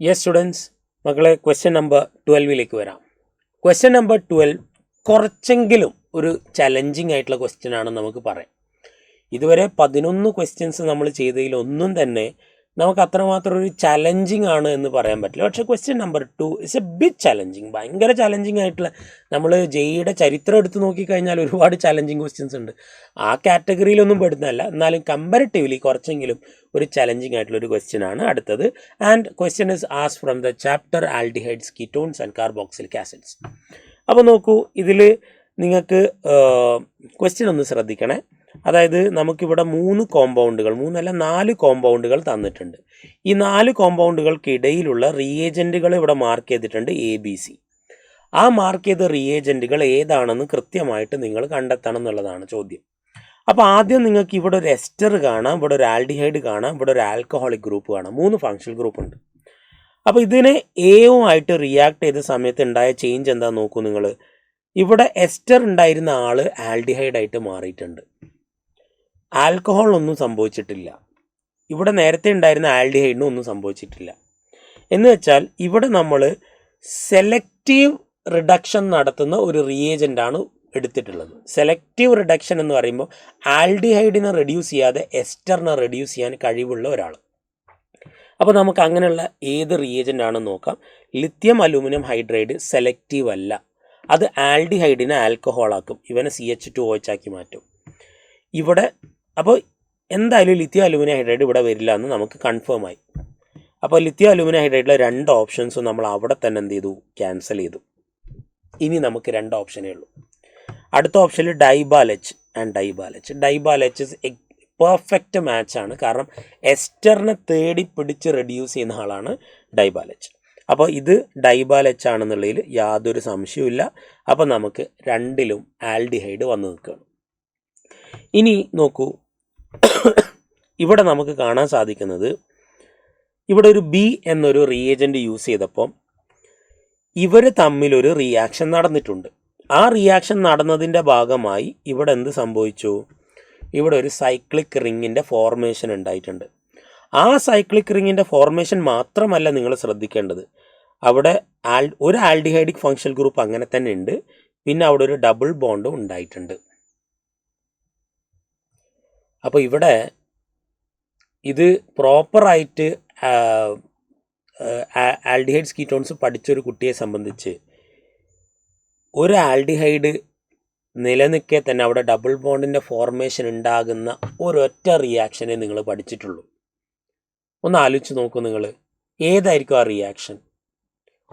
Yes students, മക്കളെ question number 12 വരാം. Question number 12 കുറച്ചെങ്കിലും ഒരു ചലഞ്ചിങ് ആയിട്ടുള്ള ക്വസ്റ്റ്യൻ ആണെന്ന് നമുക്ക് പറയാം. ഇതുവരെ 11 ക്വസ്റ്റ്യൻസ് നമ്മൾ ചെയ്തതിൽ ഒന്നും തന്നെ നമുക്ക് അത്രമാത്രം ഒരു ചലഞ്ചിങ് ആണ് എന്ന് പറയാൻ പറ്റില്ല. പക്ഷേ question number 2 is a big challenging, ഭയങ്കര ചലഞ്ചിങ് ആയിട്ടുള്ള, നമ്മൾ ജെയുടെ ചരിത്രം എടുത്ത് നോക്കിക്കഴിഞ്ഞാൽ ഒരുപാട് ചലഞ്ചിങ് ക്വസ്റ്റ്യൻസ് ഉണ്ട്. ആ കാറ്റഗറിയിലൊന്നും പെടുന്നതല്ല, എന്നാലും കമ്പാരിറ്റീവ്ലി കുറച്ചെങ്കിലും ഒരു ചലഞ്ചിങ് ആയിട്ടുള്ള ഒരു ക്വസ്റ്റ്യൻ ആണ് അടുത്തത്. And question is asked from the chapter aldehydes, ketones and carboxylic acids. അപ്പോൾ നോക്കൂ, ഇതിൽ നിങ്ങൾക്ക് ക്വസ്റ്റ്യൻ ഒന്ന് ശ്രദ്ധിക്കണേ. അതായത് നമുക്കിവിടെ 3 കോമ്പൗണ്ടുകൾ, 4 കോമ്പൗണ്ടുകൾ തന്നിട്ടുണ്ട്. ഈ 4 കോമ്പൗണ്ടുകൾക്കിടയിലുള്ള റിയേജൻറ്റുകൾ ഇവിടെ മാർക്ക് ചെയ്തിട്ടുണ്ട് ABC. ആ മാർക്ക് ചെയ്ത റിയേജൻറ്റുകൾ ഏതാണെന്ന് കൃത്യമായിട്ട് നിങ്ങൾ കണ്ടെത്തണം എന്നുള്ളതാണ് ചോദ്യം. അപ്പോൾ ആദ്യം നിങ്ങൾക്ക് ഇവിടെ ഒരു എസ്റ്റർ കാണാം, ഇവിടെ ഒരു ആൽഡിഹൈഡ് കാണാം, ഇവിടെ ഒരു ആൽക്കഹോളിക് ഗ്രൂപ്പ് കാണാം. 3 ഫങ്ഷണൽ ഗ്രൂപ്പ് ഉണ്ട്. അപ്പോൾ ഇതിനെ എയുമായിട്ട് റിയാക്ട് ചെയ്ത സമയത്ത് ഉണ്ടായ ചേഞ്ച് എന്താ നോക്കൂ നിങ്ങൾ. ഇവിടെ എസ്റ്റർ ഉണ്ടായിരുന്ന ആൾ ആൽഡിഹൈഡായിട്ട് മാറിയിട്ടുണ്ട്. ആൽക്കഹോൾ ഒന്നും സംഭവിച്ചിട്ടില്ല. ഇവിടെ നേരത്തെ ഉണ്ടായിരുന്ന ആൽഡിഹൈഡിനും ഒന്നും സംഭവിച്ചിട്ടില്ല. എന്ന് വെച്ചാൽ ഇവിടെ നമ്മൾ സെലക്റ്റീവ് റിഡക്ഷൻ നടത്തുന്ന ഒരു റിയേജൻ്റാണ് എടുത്തിട്ടുള്ളത്. സെലക്റ്റീവ് റിഡക്ഷൻ എന്ന് പറയുമ്പോൾ ആൽഡിഹൈഡിനെ റെഡ്യൂസ് ചെയ്യാതെ എസ്റ്ററിനെ റെഡ്യൂസ് ചെയ്യാൻ കഴിവുള്ള ഒരാൾ. അപ്പോൾ നമുക്ക് അങ്ങനെയുള്ള ഏത് റിയേജൻ്റ് ആണെന്ന് നോക്കാം. ലിത്യം അലൂമിനിയം ഹൈഡ്രൈഡ് സെലക്റ്റീവ് അല്ല, അത് ആൽഡിഹൈഡിനെ ആൽക്കഹോളാക്കും, ഇവനെ CH2OH ആക്കി മാറ്റും. ഇവിടെ അപ്പോൾ എന്തായാലും ലിത്യം അലൂമിനിയം ഹൈഡ്രൈഡ് ഇവിടെ വരില്ല എന്ന് നമുക്ക് കൺഫേം ആയി. അപ്പോൾ ലിത്യം അലൂമിനിയം ഹൈഡ്രൈഡിലെ 2 ഓപ്ഷൻസും നമ്മൾ അവിടെ തന്നെ എന്ത് ചെയ്തു, ക്യാൻസൽ ചെയ്തു. ഇനി നമുക്ക് 2 ഓപ്ഷനേ ഉള്ളൂ. അടുത്ത ഓപ്ഷനിൽ ഡൈബാലെച്ച് ആൻഡ് ഡൈബാലെച്ച്. ഡൈബാലെച്ച് പെർഫെക്റ്റ് മാച്ചാണ്, കാരണം എസ്റ്ററിനെ തേടി പിടിച്ച് റെഡ്യൂസ് ചെയ്യുന്ന ആളാണ് ഡൈബാലെച്ച്. അപ്പോൾ ഇത് ഡൈബാലെച്ച് ആണെന്നുള്ളതിൽ യാതൊരു സംശയവുമില്ല. അപ്പോൾ നമുക്ക് 2ലും ആൽഡിഹൈഡ് വന്ന് നിൽക്കുകയാണ്. ഇനി നോക്കൂ, ഇവിടെ നമുക്ക് കാണാൻ സാധിക്കുന്നത്, ഇവിടെ ഒരു B എന്നൊരു റിയേജൻറ്റ് യൂസ് ചെയ്തപ്പോൾ ഇവർ തമ്മിലൊരു റിയാക്ഷൻ നടന്നിട്ടുണ്ട്. ആ റിയാക്ഷൻ നടന്നതിൻ്റെ ഭാഗമായി ഇവിടെ എന്ത് സംഭവിച്ചു, ഇവിടെ ഒരു സൈക്ലിക് റിങ്ങിൻ്റെ ഫോർമേഷൻ ഉണ്ടായിട്ടുണ്ട്. ആ സൈക്ലിക് റിങ്ങിൻ്റെ ഫോർമേഷൻ മാത്രമല്ല നിങ്ങൾ ശ്രദ്ധിക്കേണ്ടത്, അവിടെ ഒരു ആൽഡിഹൈഡിക് ഫങ്ഷണൽ ഗ്രൂപ്പ് അങ്ങനെ തന്നെ ഉണ്ട്, പിന്നെ അവിടെ ഒരു ഡബിൾ ബോണ്ടും ഉണ്ടായിട്ടുണ്ട്. അപ്പോൾ ഇവിടെ ഇത് പ്രോപ്പറായിട്ട് ആൽഡിഹൈഡ്സ് കീറ്റോൺസ് പഠിച്ചൊരു കുട്ടിയെ സംബന്ധിച്ച് ഒരു ആൽഡിഹൈഡ് നിലനിൽക്കെ തന്നെ അവിടെ ഡബിൾ ബോണ്ടിൻ്റെ ഫോർമേഷൻ ഉണ്ടാകുന്ന ഒരൊറ്റ റിയാക്ഷനെ നിങ്ങൾ പഠിച്ചിട്ടുള്ളൂ. ഒന്ന് ആലോചിച്ച് നോക്കൂ നിങ്ങൾ, ഏതായിരിക്കും ആ റിയാക്ഷൻ?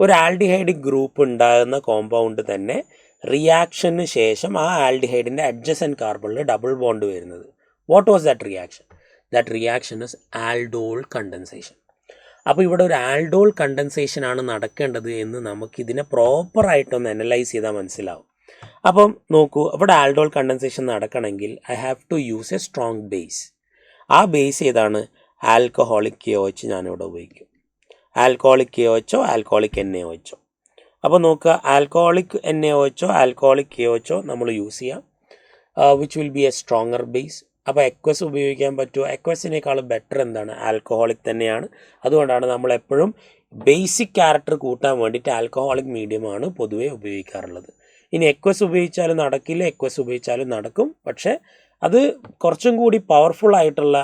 ഒരു ആൽഡിഹൈഡിക് ഗ്രൂപ്പ് ഉണ്ടാകുന്ന കോമ്പൗണ്ട് തന്നെ റിയാക്ഷന് ശേഷം ആ ആൽഡിഹൈഡിൻ്റെ അഡ്ജസൻറ്റ് കാർബണിൽ ഡബിൾ ബോണ്ട് വരുന്നത്. What was that reaction? That reaction is aldol condensation. അപ്പോൾ ഇവിടെ ഒരു ആൽഡോൾ കണ്ടൻസേഷൻ ആണ് നടക്കേണ്ടത് എന്ന് നമുക്കിതിനെ പ്രോപ്പറായിട്ടൊന്ന് അനലൈസ് ചെയ്താൽ മനസ്സിലാവും. അപ്പം നോക്കൂ, ഇവിടെ ആൽഡോൾ കണ്ടൻസേഷൻ നടക്കണമെങ്കിൽ I have to use a strong base. ആ ബേസ് ഏതാണ്? ആൽക്കഹോളിക് KOH ഞാനിവിടെ ഉപയോഗിക്കും. Alcoholic KOH alcoholic NaOH. അപ്പോൾ നോക്കുക, ആൽക്കഹോളിക് NaOH ആൽക്കഹോളിക് KOH നമ്മൾ യൂസ് ചെയ്യാം, which will be a stronger base. അപ്പോൾ എക്വസ് ഉപയോഗിക്കാൻ പറ്റുമോ? എക്വസിനേക്കാളും ബെറ്റർ എന്താണ്? ആൽക്കഹോളിക് തന്നെയാണ്. അതുകൊണ്ടാണ് നമ്മൾ എപ്പോഴും ബേസിക് ക്യാരക്ടർ കൂട്ടാൻ വേണ്ടിയിട്ട് ആൽക്കഹോളിക് മീഡിയമാണ് പൊതുവേ ഉപയോഗിക്കാറുള്ളത്. ഇനി എക്വസ് ഉപയോഗിച്ചാലും നടക്കില്ല, എക്വസ് ഉപയോഗിച്ചാലും നടക്കും. പക്ഷേ അത് കുറച്ചും കൂടി പവർഫുൾ ആയിട്ടുള്ള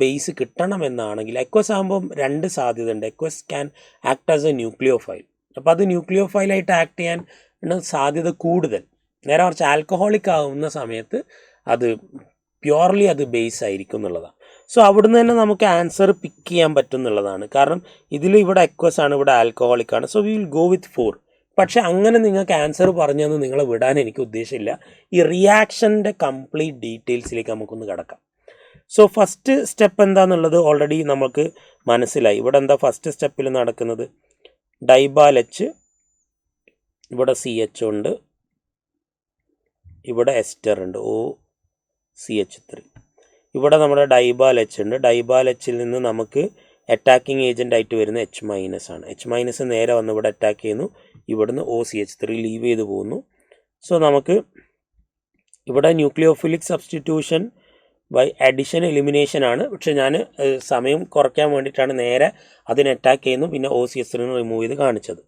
ബേസ് കിട്ടണമെന്നാണെങ്കിൽ എക്വസ് ആകുമ്പം 2 സാധ്യതയുണ്ട്. Aqueous can act as A nucleophile. അപ്പോൾ അത് ന്യൂക്ലിയോഫൈലായിട്ട് ആക്ട് ചെയ്യാൻ സാധ്യത കൂടുതൽ. നേരെ മറിച്ച് ആൽക്കഹോളിക് ആകുന്ന സമയത്ത് അത് പ്യുവർലി അത് ബേസ് ആയിരിക്കും എന്നുള്ളതാണ്. സോ അവിടുന്ന് തന്നെ നമുക്ക് ആൻസർ പിക്ക് ചെയ്യാൻ പറ്റും എന്നുള്ളതാണ്. കാരണം ഇതിൽ ഇവിടെ എക്വസ് ആണ്, ഇവിടെ ആൽക്കഹോളിക് ആണ്. So we will go with 4. പക്ഷേ അങ്ങനെ നിങ്ങൾക്ക് ആൻസർ പറഞ്ഞതെന്ന് നിങ്ങളെ വിടാൻ എനിക്ക് ഉദ്ദേശമില്ല. ഈ റിയാക്ഷൻ്റെ കംപ്ലീറ്റ് ഡീറ്റെയിൽസിലേക്ക് നമുക്കൊന്ന് കിടക്കാം. സോ ഫസ്റ്റ് സ്റ്റെപ്പ് എന്താണെന്നുള്ളത് ഓൾറെഡി നമുക്ക് മനസ്സിലായി. ഇവിടെ എന്താ ഫസ്റ്റ് സ്റ്റെപ്പിൽ നടക്കുന്നത്? ഡൈബാലെച്ച്, ഇവിടെ CH ഉണ്ട്, ഇവിടെ എസ്റ്റർ ഉണ്ട്, OCH3. ഇവിടെ നമ്മുടെ ഡൈബാലെച്ച് ഉണ്ട്. ഡൈബാലെച്ചിൽ നിന്ന് നമുക്ക് അറ്റാക്കിംഗ് ഏജൻ്റ് ആയിട്ട് വരുന്ന H- ആണ്. H- നേരെ വന്ന് ഇവിടെ അറ്റാക്ക് ചെയ്യുന്നു, ഇവിടുന്ന് OCH3 ലീവ് ചെയ്ത് പോകുന്നു. സോ നമുക്ക് ഇവിടെ nucleophilic substitution by addition elimination ആണ്. പക്ഷെ ഞാൻ സമയം കുറയ്ക്കാൻ വേണ്ടിയിട്ടാണ് നേരെ അതിനെ അറ്റാക്ക് ചെയ്യുന്നു പിന്നെ OCS3 റിമൂവ് ചെയ്ത് കാണിച്ചത്.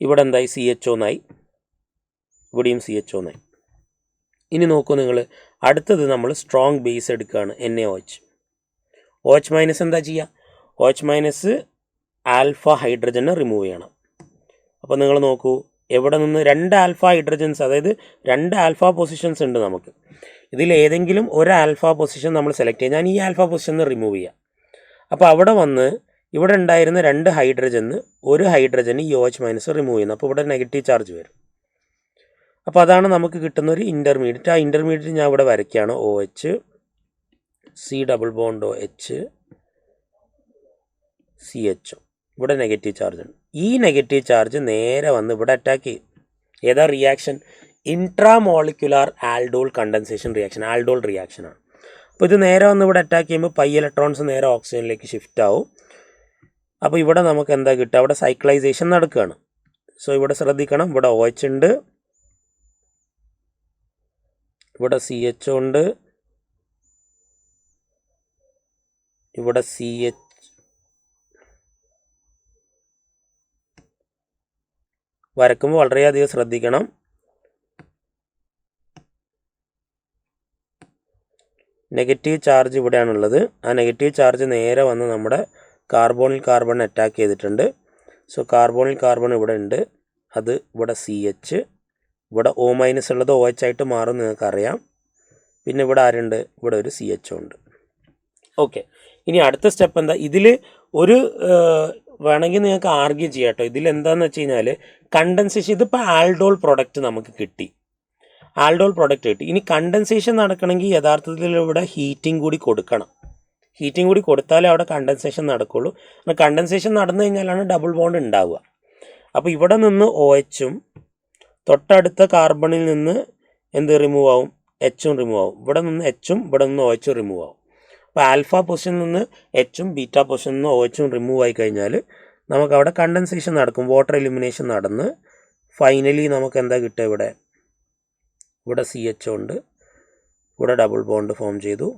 ഇവിടെ എന്തായി CHO എന്നായി, ഇവിടെയും CHO എന്നായി. ഇനി നോക്കൂ നിങ്ങൾ, അടുത്തത് നമ്മൾ സ്ട്രോങ് ബേസ് എടുക്കുകയാണ് NaOH. OH മൈനസ് എന്താ ചെയ്യുക? OH മൈനസ് ആൽഫ ഹൈഡ്രജനെ റിമൂവ് ചെയ്യണം. അപ്പോൾ നിങ്ങൾ നോക്കൂ, എവിടെ നിന്ന് 2 ആൽഫ ഹൈഡ്രജൻസ്, അതായത് 2 ആൽഫ പൊസിഷൻസ് ഉണ്ട് നമുക്ക്. ഇതിൽ ഏതെങ്കിലും ഒരു ആൽഫ പൊസിഷൻ നമ്മൾ സെലക്ട് ചെയ്യുക. ഞാൻ ഈ ആൽഫ പൊസിഷൻ റിമൂവ് ചെയ്യാം. അപ്പോൾ അവിടെ വന്ന് ഇവിടെ ഉണ്ടായിരുന്ന 2 ഹൈഡ്രജന് ഒരു ഹൈഡ്രജന് ഈ OH മൈനസ് റിമൂവ് ചെയ്യുന്നു. അപ്പോൾ ഇവിടെ നെഗറ്റീവ് ചാർജ് വരും. അപ്പോൾ അതാണ് നമുക്ക് കിട്ടുന്ന ഒരു ഇൻ്റർമീഡിയറ്റ്. ആ ഇൻ്റർമീഡിയറ്റ് ഞാൻ ഇവിടെ വരയ്ക്കുകയാണ്. OH C double bond OH CHO. ഇവിടെ നെഗറ്റീവ് ചാർജ് ഉണ്ട്. ഈ നെഗറ്റീവ് ചാർജ് നേരെ വന്ന് ഇവിടെ അറ്റാക്ക് ചെയ്യും. ഏതാ reaction? Intramolecular aldol condensation reaction, ആൽഡോൾ റിയാക്ഷനാണ്. അപ്പോൾ ഇത് നേരെ വന്ന് ഇവിടെ അറ്റാക്ക് ചെയ്യുമ്പോൾ പൈ ഇലക്ട്രോൺസ് നേരെ ഓക്സിജനിലേക്ക് ഷിഫ്റ്റ് ആവും. അപ്പോൾ ഇവിടെ നമുക്ക് എന്താ കിട്ടുക? അവിടെ സൈക്ലൈസേഷൻ നടക്കുകയാണ്. സോ ഇവിടെ ശ്രദ്ധിക്കണം, ഇവിടെ OH ഉണ്ട്, ഇവിടെ CHO ഉണ്ട്, ഇവിടെ CH വരക്കുമ്പോൾ വളരെയധികം ശ്രദ്ധിക്കണം. നെഗറ്റീവ് ചാർജ് ഇവിടെയാണുള്ളത്. ആ നെഗറ്റീവ് ചാർജ് നേരെ വന്ന് നമ്മുടെ കാർബൺ അറ്റാക്ക് ചെയ്തിട്ടുണ്ട്. സോ കാർബൺ ഇവിടെ ഉണ്ട്, അത് ഇവിടെ CH, ഇവിടെ O മൈനസ് ഉള്ളത് OH ആയിട്ട് മാറും, നിങ്ങൾക്കറിയാം. പിന്നെ ഇവിടെ ആരുണ്ട്? ഇവിടെ ഒരു CHO ഉണ്ട്. ഓക്കെ, ഇനി അടുത്ത സ്റ്റെപ്പ് എന്താ? ഇതിൽ ഒരു വേണമെങ്കിൽ നിങ്ങൾക്ക് ആർഗ്യൂ ചെയ്യാം കേട്ടോ. ഇതിലെന്താണെന്ന് വെച്ച് കഴിഞ്ഞാൽ കണ്ടൻസേഷൻ, ഇതിപ്പോൾ ആൽഡോൾ പ്രൊഡക്റ്റ് നമുക്ക് കിട്ടി, ആൽഡോൾ പ്രൊഡക്റ്റ് കിട്ടി. ഇനി കണ്ടൻസേഷൻ നടക്കണമെങ്കിൽ യഥാർത്ഥത്തിൽ ഇവിടെ ഹീറ്റിംഗ് കൂടി കൊടുക്കണം. ഹീറ്റിംഗ് കൂടി കൊടുത്താലേ അവിടെ കണ്ടൻസേഷൻ നടക്കുള്ളൂ. കണ്ടൻസേഷൻ നടന്നു കഴിഞ്ഞാലാണ് ഡബിൾ ബോണ്ട് ഉണ്ടാവുക. അപ്പോൾ ഇവിടെ നിന്ന് OHഉം തൊട്ടടുത്ത കാർബണിൽ നിന്ന് എന്ത് റിമൂവ് ആവും? Hഉം റിമൂവ് ആവും. ഇവിടെ നിന്ന് Hഉം ഇവിടെ നിന്ന് OHഉം റിമൂവ് ആവും. അപ്പോൾ ആൽഫ പൊസിഷനിൽ നിന്ന് Hഉം ബീറ്റ പൊസിഷനിൽ നിന്ന് OHഉം റിമൂവ് ആയി കഴിഞ്ഞാൽ നമുക്കവിടെ കണ്ടൻസേഷൻ നടക്കും, വാട്ടർ എലിമിനേഷൻ നടന്ന് ഫൈനലി നമുക്ക് എന്താ കിട്ടുക? ഇവിടെ CHO ഉണ്ട്, ഇവിടെ ഡബിൾ ബോണ്ട് ഫോം ചെയ്തു.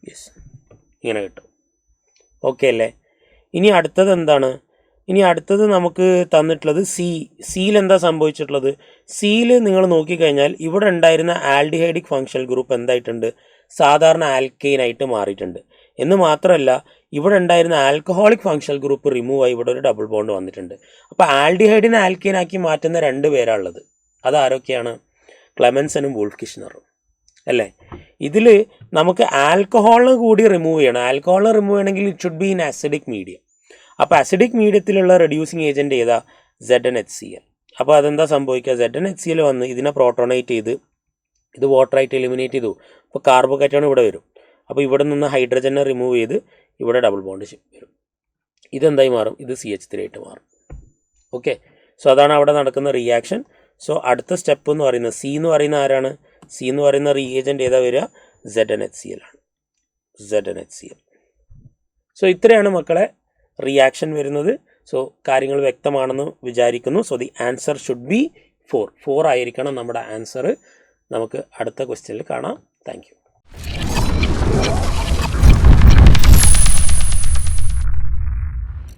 യെസ്, ഇങ്ങനെ കിട്ടും. ഓക്കെ അല്ലേ? ഇനി അടുത്തത് എന്താണ്? ഇനി അടുത്തത് നമുക്ക് തന്നിട്ടുള്ളത് സിയിൽ എന്താ സംഭവിച്ചിട്ടുള്ളത്? സിയിൽ നിങ്ങൾ നോക്കിക്കഴിഞ്ഞാൽ ഇവിടെ ഉണ്ടായിരുന്ന ആൽഡിഹൈഡിക് ഫങ്ഷണൽ ഗ്രൂപ്പ് എന്തായിട്ടുണ്ട്? സാധാരണ ആൽക്കെയിനായിട്ട് മാറിയിട്ടുണ്ട്. എന്ന് മാത്രമല്ല, ഇവിടെ ഉണ്ടായിരുന്ന ആൽക്കഹോളിക് ഫങ്ഷണൽ ഗ്രൂപ്പ് റിമൂവ് ആയി ഇവിടെ ഒരു ഡബിൾ ബോണ്ട് വന്നിട്ടുണ്ട്. അപ്പോൾ ആൽഡിഹൈഡിനെ ആൽക്കെയിനാക്കി മാറ്റുന്ന 2 പേരാണുള്ളത്. അതാരൊക്കെയാണ്? ക്ലെമൻസനും വോൾഫ് കിഷ്നറും അല്ലേ? ഇതിൽ നമുക്ക് ആൽക്കഹോളിനെ കൂടി റിമൂവ് ചെയ്യണം. ആൽക്കഹോളിനെ റിമൂവ് ചെയ്യണമെങ്കിൽ it should be in acidic medium. അപ്പോൾ അസിഡിക് മീഡിയത്തിലുള്ള റെഡ്യൂസിങ് ഏജൻറ്റ് ഏതാ? ZnHCl. അപ്പോൾ അതെന്താ സംഭവിക്കുക? ZnHCl വന്ന് ഇതിനെ പ്രോട്ടോണേറ്റ് ചെയ്ത് ഇത് വാട്ടറായിട്ട് എലിമിനേറ്റ് ചെയ്തു. അപ്പോൾ കാർബോകേറ്റോൺ ഇവിടെ വരും. അപ്പോൾ ഇവിടെ നിന്ന് ഹൈഡ്രജനെ റിമൂവ് ചെയ്ത് ഇവിടെ ഡബിൾ ബോണ്ട് വരും. ഇതെന്തായി മാറും? ഇത് CH3 ആയിട്ട് മാറും. ഓക്കെ, സോ അതാണ് അവിടെ നടക്കുന്ന റിയാക്ഷൻ. സോ അടുത്ത സ്റ്റെപ്പ് എന്ന് പറയുന്നത് C എന്ന് പറയുന്ന ആരാണ്? C എന്ന് പറയുന്ന റിയേജൻറ്റ് ഏതാ വരിക? ZnHCl ആണ്. ZnHCl. സോ ഇത്രയാണ് മക്കളെ റിയാക്ഷൻ വരുന്നത്. സോ കാര്യങ്ങൾ വ്യക്തമാണെന്ന് വിചാരിക്കുന്നു. So the answer should be 4 ആയിരിക്കണം നമ്മുടെ ആൻസർ. നമുക്ക് അടുത്ത ക്വസ്റ്റ്യനിൽ കാണാം. Thank you.